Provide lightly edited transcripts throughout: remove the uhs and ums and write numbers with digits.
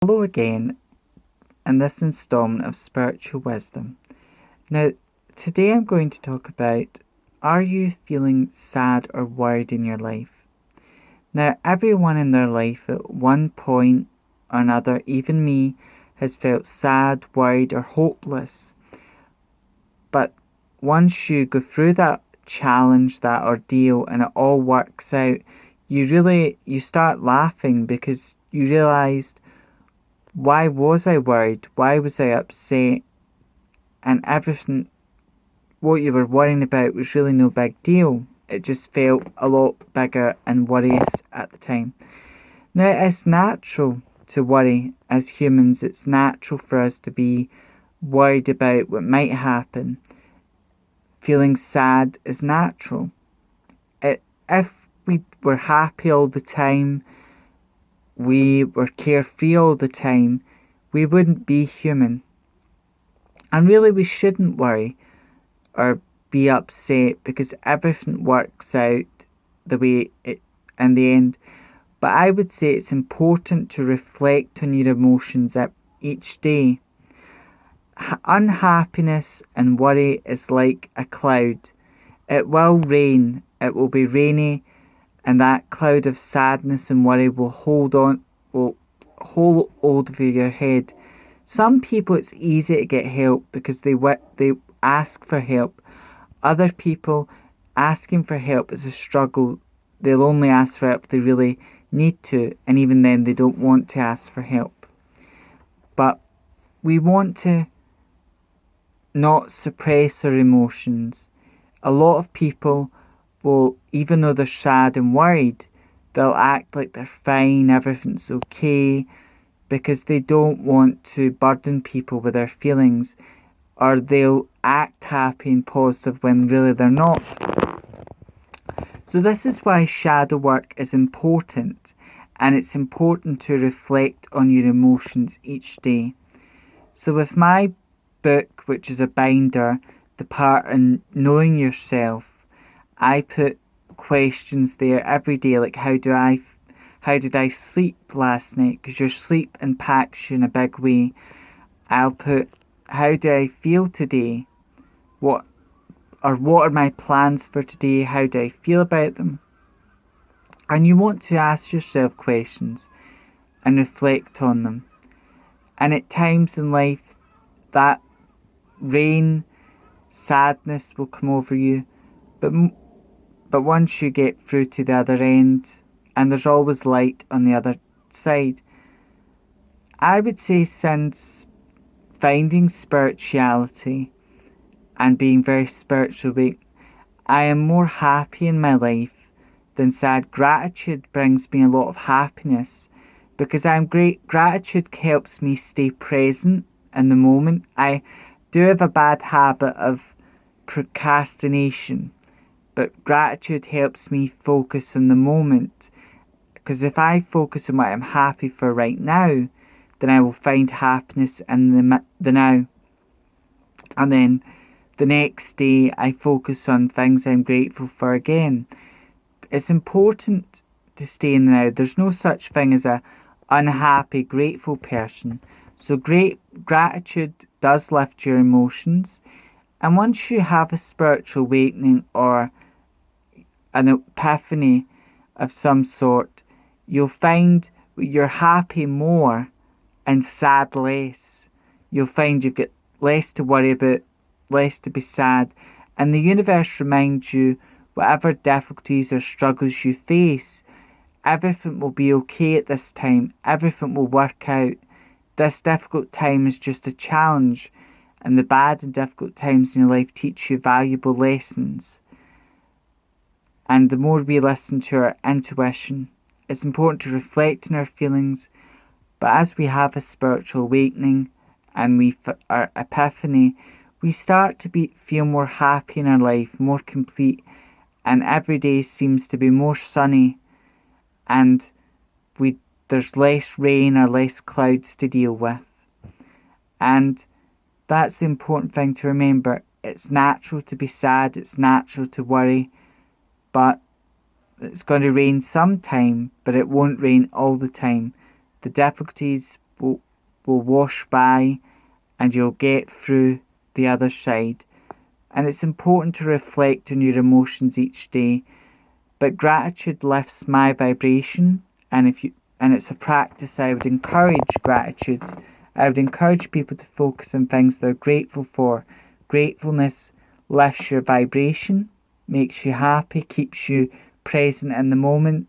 Hello again in this installment of Spiritual Wisdom. Now, today I'm going to talk about, are you feeling sad or worried in your life? Now, everyone in their life at one point or another, even me, has felt sad, worried or hopeless. But once you go through that challenge, that ordeal, and it all works out, you start laughing because you realised, why was I worried? Why was I upset? And everything, what you were worrying about was really no big deal. It just felt a lot bigger and worrying at the time. Now, it's natural to worry as humans. It's natural for us to be worried about what might happen. Feeling sad is natural. If we were happy all the time, we were carefree all the time, we wouldn't be human. And really, we shouldn't worry or be upset because everything works out the way it in the end. But I would say it's important to reflect on your emotions each day. Unhappiness and worry is like a cloud. It will rain, it will be rainy, and that cloud of sadness and worry will hold over your head. Some people, it's easy to get help because they ask for help. Other people, asking for help is a struggle. They'll only ask for help if they really need to, and even then they don't want to ask for help. But we want to not suppress our emotions. A lot of people will, even though they're sad and worried, they'll act like they're fine, everything's okay, because they don't want to burden people with their feelings, or they'll act happy and positive when really they're not. So this is why shadow work is important, and it's important to reflect on your emotions each day. So with my book, which is a binder, the part on knowing yourself, I put questions there every day, like how did I sleep last night? Because your sleep impacts you in a big way. I'll put, how do I feel today? What are my plans for today? How do I feel about them? And you want to ask yourself questions and reflect on them. And at times in life, that rain, sadness will come over you, but once you get through to the other end, and there's always light on the other side. I would say, since finding spirituality and being very spiritual, I am more happy in my life than sad. Gratitude brings me a lot of happiness because I'm great. Gratitude helps me stay present in the moment. I do have a bad habit of procrastination, but gratitude helps me focus on the moment, because if I focus on what I'm happy for right now, then I will find happiness in the now. And then the next day I focus on things I'm grateful for again. It's important to stay in the now. There's no such thing as a unhappy, grateful person. So gratitude does lift your emotions. And once you have a spiritual awakening or an epiphany of some sort, you'll find you're happy more and sad less. You'll find you've got less to worry about, less to be sad. And the universe reminds you, whatever difficulties or struggles you face, everything will be okay at this time. Everything will work out. This difficult time is just a challenge, and the bad and difficult times in your life teach you valuable lessons. And the more we listen to our intuition, it's important to reflect on our feelings. But as we have a spiritual awakening and our epiphany, we start to feel more happy in our life, more complete, and every day seems to be more sunny, and there's less rain or less clouds to deal with. And that's the important thing to remember. It's natural to be sad, it's natural to worry, but it's going to rain sometime, but it won't rain all the time. The difficulties will wash by and you'll get through the other side. And it's important to reflect on your emotions each day. But gratitude lifts my vibration, and it's a practice. I would encourage gratitude. I would encourage people to focus on things they're grateful for. Gratefulness lifts your vibration, makes you happy, keeps you present in the moment.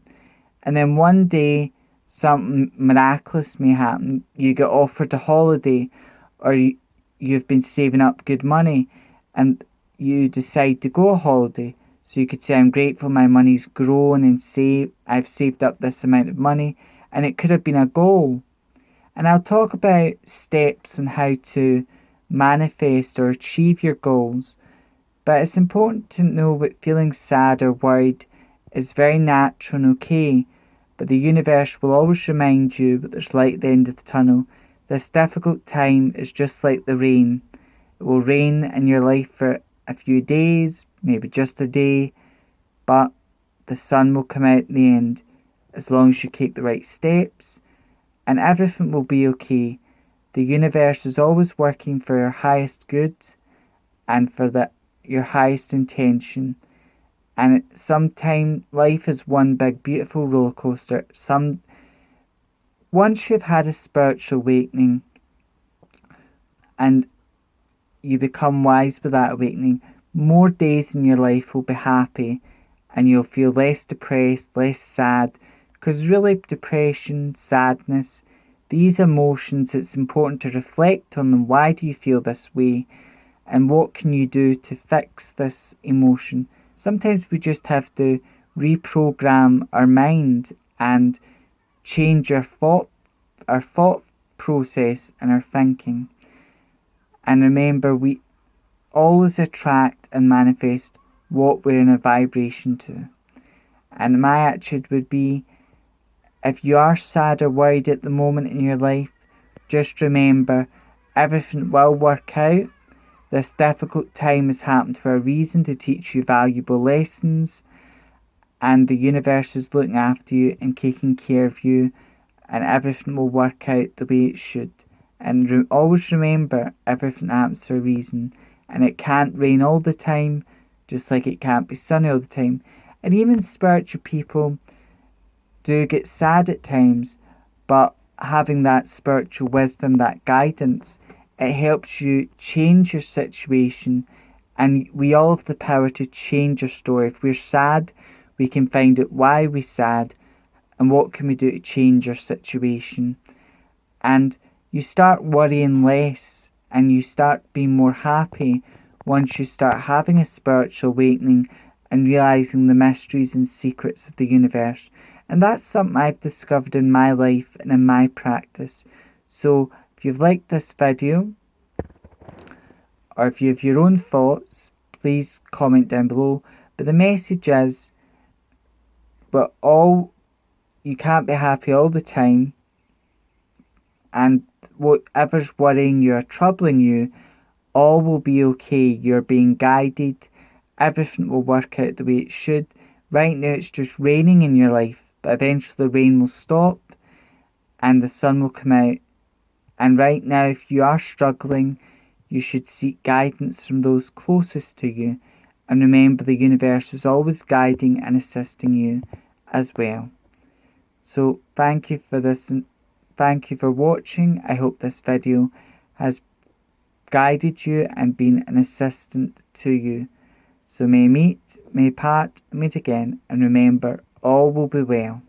And then one day, something miraculous may happen. You get offered a holiday, or you've been saving up good money, and you decide to go on holiday. So you could say, I'm grateful my money's grown and I've saved up this amount of money, and it could have been a goal. And I'll talk about steps on how to manifest or achieve your goals. But it's important to know that feeling sad or worried is very natural and okay. But the universe will always remind you that there's light at the end of the tunnel. This difficult time is just like the rain. It will rain in your life for a few days, maybe just a day, but the sun will come out in the end as long as you take the right steps, and everything will be okay. The universe is always working for your highest good and for your highest intention. And sometimes life is one big beautiful roller coaster. Once you've had a spiritual awakening and you become wise with that awakening, more days in your life will be happy, and you'll feel less depressed, less sad. Because really, depression, sadness, these emotions, it's important to reflect on them. Why do you feel this way? And what can you do to fix this emotion? Sometimes we just have to reprogram our mind and change our thought process and our thinking. And remember, we always attract and manifest what we're in a vibration to. And my attitude would be, if you are sad or worried at the moment in your life, just remember, everything will work out. This difficult time has happened for a reason, to teach you valuable lessons, and the universe is looking after you and taking care of you, and everything will work out the way it should. And always remember, everything happens for a reason, and it can't rain all the time, just like it can't be sunny all the time. And even spiritual people do get sad at times, but having that spiritual wisdom, that guidance, it helps you change your situation. And we all have the power to change our story. If we're sad, we can find out why we're sad and what can we do to change our situation. And you start worrying less and you start being more happy once you start having a spiritual awakening and realizing the mysteries and secrets of the universe. And that's something I've discovered in my life and in my practice. So if you've liked this video, or if you have your own thoughts, please comment down below. But the message is, you can't be happy all the time, and whatever's worrying you or troubling you, all will be okay. You're being guided. Everything will work out the way it should. Right now it's just raining in your life, but eventually the rain will stop and the sun will come out. And right now, if you are struggling, you should seek guidance from those closest to you. And remember, the universe is always guiding and assisting you as well. So thank you for this, and thank you for watching. I hope this video has guided you and been an assistant to you. So may part, meet again, and remember, all will be well.